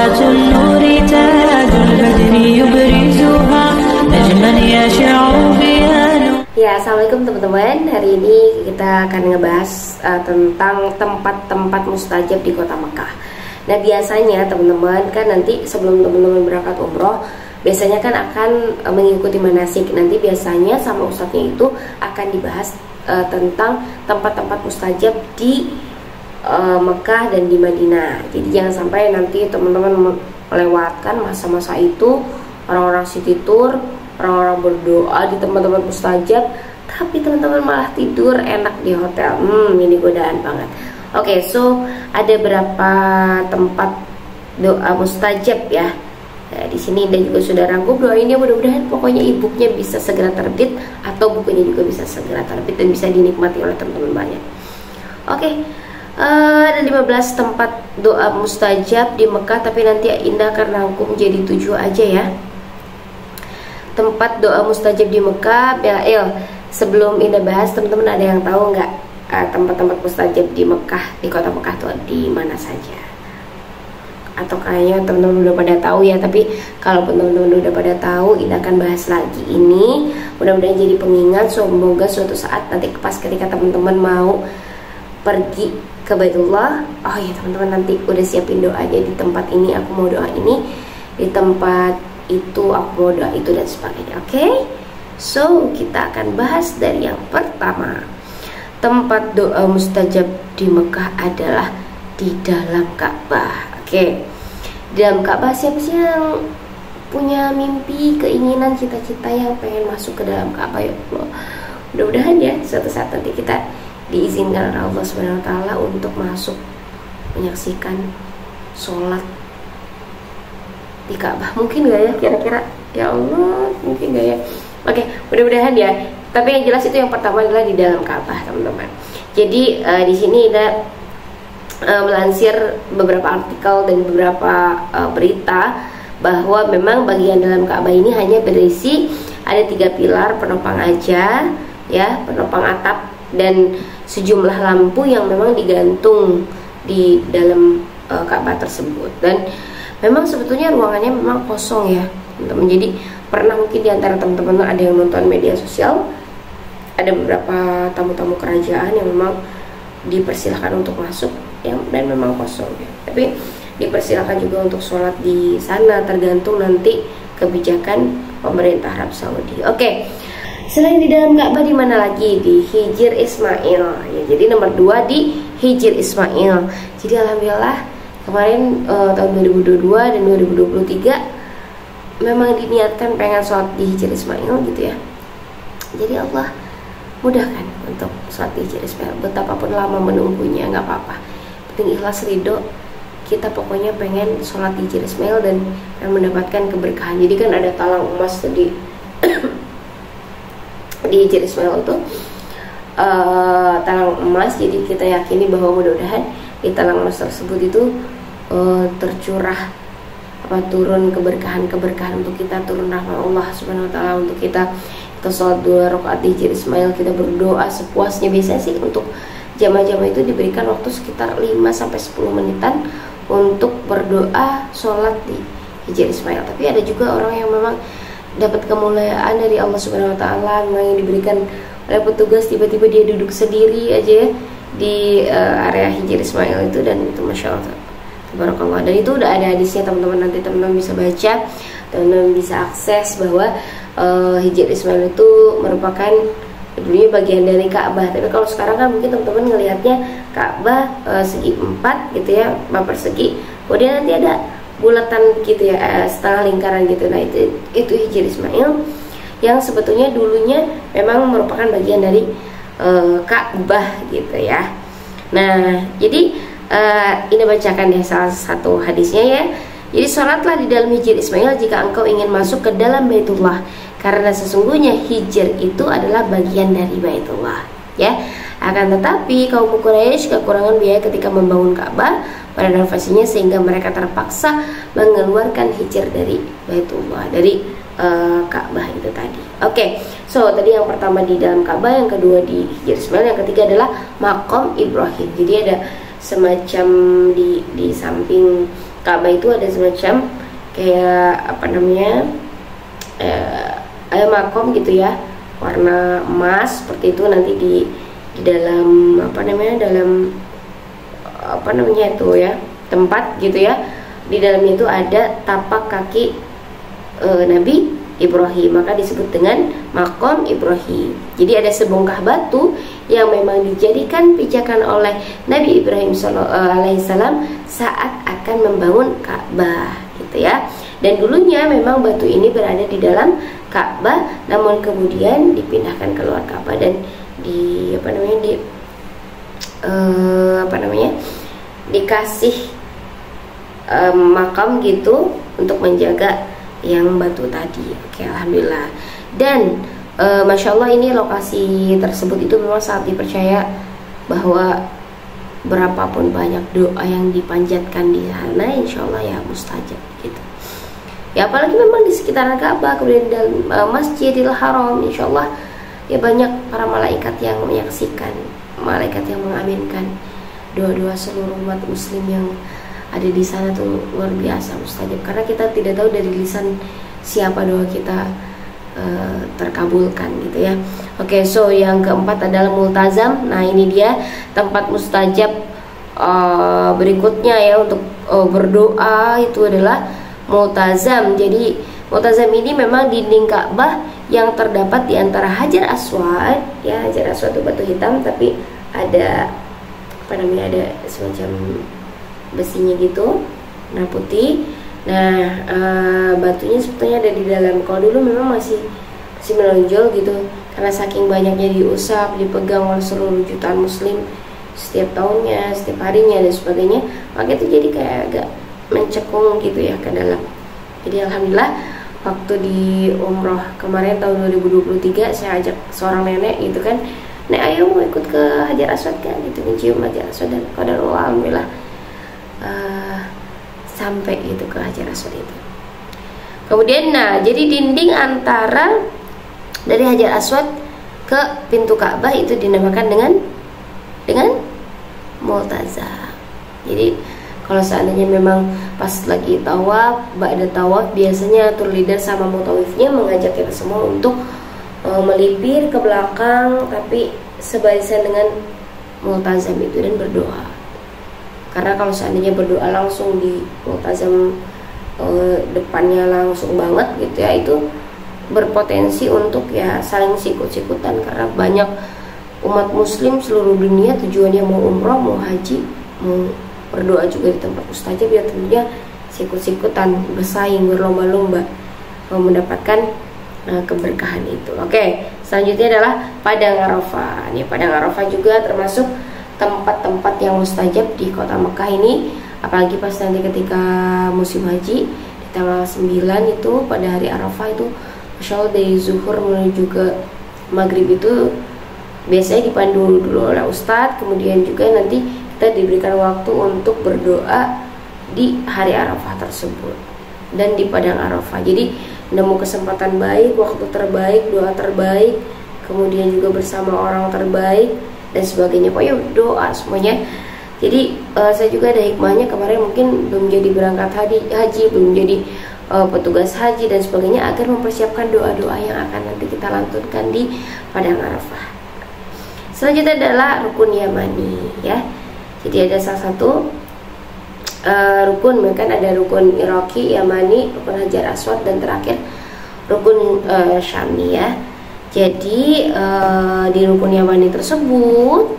صلاة النور تاج البدر يبرزها نجما يشع بها. Ya, assalamualaikum teman-teman. Hari ini kita akan ngebahas tentang tempat-tempat mustajab di kota Mekah. Nah, biasanya teman-teman kan nanti sebelum teman-teman berangkat umroh, biasanya kan akan mengikuti manasik. Nanti biasanya sama ustadznya itu akan dibahas tentang tempat-tempat mustajab di Mekah dan di Madinah. Jadi jangan sampai nanti teman-teman melewatkan masa-masa itu, orang-orang city tour, orang-orang berdoa di tempat-tempat mustajab, tapi teman-teman malah tidur enak di hotel. Ini godaan banget. Oke, so ada berapa tempat doa mustajab ya. Nah, di sini dan juga sudah rangkum doainnya, mudah-mudahan pokoknya e-booknya bisa segera terbit atau bukunya juga bisa segera terbit dan bisa dinikmati oleh teman-teman banyak. Oke, ada 15 tempat doa mustajab di Mekah, tapi nanti Indah akan rangkum jadi 7 aja ya. Tempat doa mustajab di Mekah. Sebelum Indah bahas, teman-teman ada yang tahu nggak tempat-tempat mustajab di Mekah, di kota Mekah tuh di mana saja? Atau kayaknya teman-teman udah pada tahu ya, tapi kalau teman-teman udah pada tahu, Indah akan bahas lagi ini. Mudah-mudahan jadi pengingat, semoga suatu saat nanti pas ketika teman-teman mau pergi ke Baitullah, oh ya teman-teman nanti udah siapin doanya, di tempat ini aku mau doa ini, di tempat itu aku mau doa itu, dan sebagainya. Oke? So, kita akan bahas dari yang pertama. Tempat doa mustajab di Mekah adalah di dalam Ka'bah. Oke. Di dalam Ka'bah, siapa sih yang punya mimpi, keinginan, cita-cita yang pengen masuk ke dalam Ka'bah? Ya Allah. Mudah-mudahan ya suatu saat nanti kita diizinkan oleh Allah Subhanahu wa taala untuk masuk menyaksikan sholat di Ka'bah. Mungkin gak ya kira-kira? Ya Allah, mungkin gak ya? Oke, mudah-mudahan ya. Tapi yang jelas itu yang pertama adalah di dalam Ka'bah, teman-teman. Jadi di sini ada melansir beberapa artikel dan beberapa berita bahwa memang bagian dalam Ka'bah ini hanya berisi ada 3 pilar penopang aja, ya, penopang atap, dan sejumlah lampu yang memang digantung di dalam Ka'bah tersebut. Dan memang sebetulnya ruangannya memang kosong ya, teman-teman. Jadi pernah mungkin diantara teman-teman ada yang nonton media sosial, ada beberapa tamu-tamu kerajaan yang memang dipersilahkan untuk masuk ya, dan memang kosong ya. Tapi dipersilahkan juga untuk sholat di sana, tergantung nanti kebijakan pemerintah Arab Saudi. Oke. Selain di dalam Ka'bah, di mana lagi? Di Hijr Ismail ya. Jadi nomor 2 di Hijr Ismail. Jadi alhamdulillah kemarin tahun 2022 dan 2023 memang diniatkan pengen sholat di Hijr Ismail gitu ya. Jadi Allah mudahkan untuk sholat di Hijr Ismail. Betapapun lama menunggunya nggak apa-apa, penting ikhlas ridho. Kita pokoknya pengen sholat di Hijr Ismail dan mendapatkan keberkahan. Jadi kan ada talang emas di di Hijr Ismail itu talang emas. Jadi kita yakini bahwa mudah-mudahan di talang emas tersebut itu tercurah turun keberkahan untuk kita, turun rahmat Allah Subhanahu wa taala untuk kita sholat 2 rakaat di Hijr Ismail, kita berdoa sepuasnya. Biasanya sih untuk jamaah-jamaah itu diberikan waktu sekitar 5-10 menitan untuk berdoa sholat di Hijr Ismail. Tapi ada juga orang yang memang dapat kemuliaan dari Allah Subhanahu wa taala, yang diberikan oleh petugas, tiba-tiba dia duduk sendiri aja ya di area Hijr Ismail itu, dan itu masya Allah, tabarakallah. Dan itu udah ada hadisnya teman-teman, nanti teman-teman bisa baca, teman-teman bisa akses bahwa Hijr Ismail itu merupakan dulunya bagian dari Ka'bah. Tapi kalau sekarang kan mungkin teman-teman ngelihatnya Ka'bah segi 4 gitu ya, 4 persegi, kemudian nanti ada bulatan gitu ya, setengah lingkaran gitu. Nah itu Hijr Ismail yang sebetulnya dulunya memang merupakan bagian dari Ka'bah gitu ya. Nah jadi ini bacakan deh salah satu hadisnya ya. Jadi sholatlah di dalam Hijr Ismail jika engkau ingin masuk ke dalam Baitullah, karena sesungguhnya Hijr itu adalah bagian dari Baitullah ya. Akan tetapi kaum Quraisy kekurangan biaya ketika membangun Ka'bah pada renovasinya, sehingga mereka terpaksa mengeluarkan Hijr dari Baitullah, dari Ka'bah itu tadi. Oke, so tadi yang pertama di dalam Ka'bah, yang kedua di Hijr Ismail, yang ketiga adalah Maqam Ibrahim. Jadi ada semacam di samping Ka'bah itu ada semacam kayak apa namanya, ada makom gitu ya, warna emas seperti itu. Nanti di dalam apa namanya, dalam apa namanya itu ya, tempat gitu ya, di dalamnya itu ada tapak kaki Nabi Ibrahim, maka disebut dengan makom Ibrahim. Jadi ada sebongkah batu yang memang dijadikan pijakan oleh Nabi Ibrahim alaihissalam saat akan membangun Ka'bah gitu ya. Dan dulunya memang batu ini berada di dalam Ka'bah, namun kemudian dipindahkan keluar Ka'bah dan dikasih makam gitu untuk menjaga yang batu tadi. Oke, alhamdulillah. Dan masya Allah, ini lokasi tersebut itu memang sangat dipercaya bahwa berapapun banyak doa yang dipanjatkan di sana, insya Allah ya mustajab gitu. Ya apalagi memang di sekitaran Ka'bah, kemudian dalam Masjidil Haram, insya Allah ya banyak para malaikat yang menyaksikan, malaikat yang mengaminkan doa-doa seluruh umat muslim yang ada di sana tuh luar biasa mustajab, karena kita tidak tahu dari lisan siapa doa kita terkabulkan gitu ya. Oke, so yang keempat adalah multazam. Nah ini dia tempat mustajab berikutnya ya untuk berdoa, itu adalah multazam. Jadi multazam ini memang dinding Ka'bah yang terdapat di antara Hajar Aswad ya. Hajar Aswad itu batu hitam tapi ada apa namanya, ada semacam besinya gitu, warna putih. Nah batunya sebetulnya ada di dalam. Kalau dulu memang masih menonjol gitu, karena saking banyaknya diusap, dipegang oleh seluruh jutaan muslim setiap tahunnya, setiap harinya dan sebagainya, maka itu jadi kayak agak mencekung gitu ya ke dalam. Jadi alhamdulillah waktu di umroh kemarin tahun 2023 saya ajak seorang nenek gitu kan, "Nek, ayo mau ikut ke Hajar Aswad kan?" gitu, mencium Hajar Aswad, dan qadarullah alhamdulillah sampai gitu ke Hajar Aswad itu. Kemudian nah, jadi dinding antara dari Hajar Aswad ke pintu Ka'bah itu dinamakan dengan multazam. Jadi kalau seandainya memang pas lagi tawaf, ba'da tawaf, biasanya atur lidah sama mutawifnya mengajak kita semua untuk melipir ke belakang tapi sebarisan dengan multazam itu dan berdoa. Karena kalau seandainya berdoa langsung di multazam depannya langsung banget gitu ya, itu berpotensi untuk ya saling sikut-sikutan, karena banyak umat muslim seluruh dunia tujuannya mau umroh, mau haji, mau berdoa juga di tempat mustajab, ya tentunya sikut-sikutan, bersaing, berlomba-lomba mendapatkan keberkahan itu. Oke, selanjutnya adalah Padang Arafah. Nih, Padang Arafah juga termasuk tempat-tempat yang mustajab di kota Mekah ini, apalagi pas nanti ketika musim haji di tanggal 9 itu pada hari Arafah itu, Masya Allah dari zuhur menuju ke maghrib itu biasanya dipandu dulu oleh Ustadz, kemudian juga nanti kita diberikan waktu untuk berdoa di hari Arafah tersebut dan di Padang Arafah. Jadi nemu kesempatan baik, waktu terbaik, doa terbaik, kemudian juga bersama orang terbaik dan sebagainya. Pokoknya doa semuanya. Jadi saya juga ada hikmahnya, kemarin mungkin belum jadi berangkat haji, belum jadi petugas haji dan sebagainya, agar mempersiapkan doa-doa yang akan nanti kita lantunkan di Padang Arafah. Selanjutnya adalah rukun Yamani ya. Jadi ada salah satu rukun, kan ada rukun Iraqi, Yamani, rukun Hajar Aswad, dan terakhir rukun Syami ya. Jadi di rukun Yamani tersebut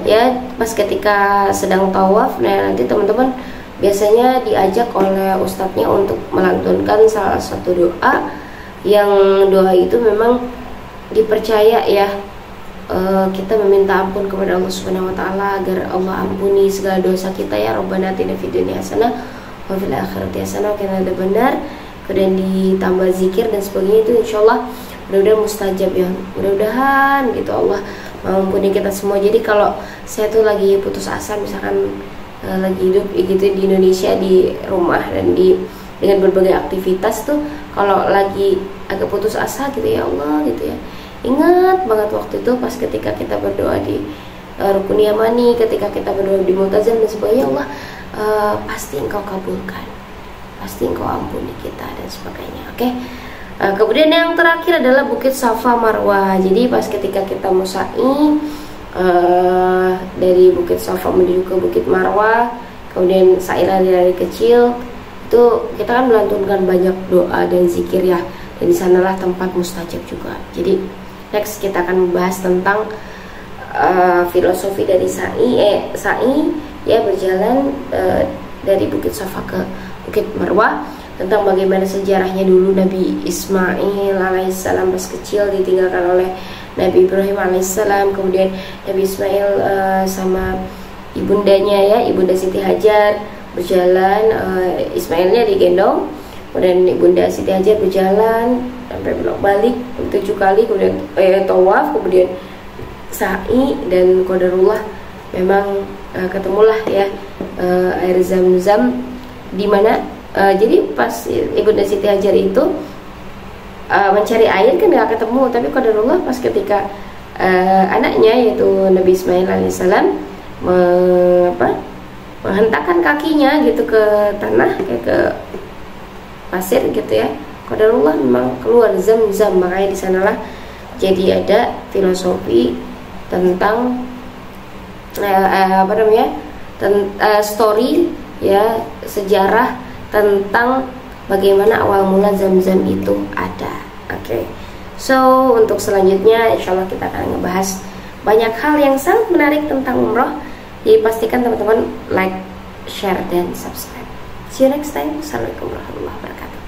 ya, pas ketika sedang tawaf, nah nanti teman-teman biasanya diajak oleh ustadznya untuk melantunkan salah satu doa, yang doa itu memang dipercaya ya, kita meminta ampun kepada Allah Subhanahu wa taala agar Allah ampuni segala dosa kita ya. Rabbana atina fid dunya hasanah wa fil akhirati hasanah wa qina adzabannar. Kemudian ditambah zikir dan sebagainya, itu insyaallah mudah-mudahan mustajab ya. Mudah-mudahan gitu Allah mengampuni kita semua. Jadi kalau saya tuh lagi putus asa, misalkan lagi hidup gitu di Indonesia di rumah dan dengan berbagai aktivitas tuh, kalau lagi agak putus asa gitu, ya Allah gitu ya, ingat banget waktu itu pas ketika kita berdoa di rukun yamani, ketika kita berdoa di Mu'tazam dan sebagainya, Allah pasti engkau kabulkan, pasti engkau ampuni kita dan sebagainya. Oke. Kemudian yang terakhir adalah Bukit Safa Marwah. Jadi pas ketika kita mau sa'i dari Bukit Safa menuju ke Bukit Marwah, kemudian sa'i lari-lari kecil, itu kita kan melantunkan banyak doa dan zikir ya, dan di sanalah tempat mustajab juga. Jadi next kita akan membahas tentang filosofi dari sa'i ya, berjalan dari Bukit Safa ke Bukit Marwah, tentang bagaimana sejarahnya dulu Nabi Ismail alaihissalam pas kecil ditinggalkan oleh Nabi Ibrahim alaihissalam, kemudian Nabi Ismail sama ibundanya ya, Ibunda Siti Hajar berjalan, Ismailnya digendong, kemudian Ibunda Siti Hajar berjalan sampai bolak-balik 7 kali, kemudian tawaf, kemudian sa'i, dan qadarullah memang ketemulah ya air Zam-Zam di mana jadi pas Ibunda Siti Hajar itu mencari air kan nggak ketemu, tapi qadarullah pas ketika anaknya yaitu Nabi Ismail alaihissalam menghentakkan kakinya gitu ke tanah, kayak ke pasir gitu ya, qadarullah memang keluar Zam-Zam. Makanya di sanalah jadi ada filosofi tentang story ya, sejarah tentang bagaimana awal mula Zam-Zam itu ada. Oke. So untuk selanjutnya insyaallah kita akan ngebahas banyak hal yang sangat menarik tentang umroh. Jadi pastikan teman-teman like, share, dan subscribe. See you next time. Assalamualaikum warahmatullahi wabarakatuh.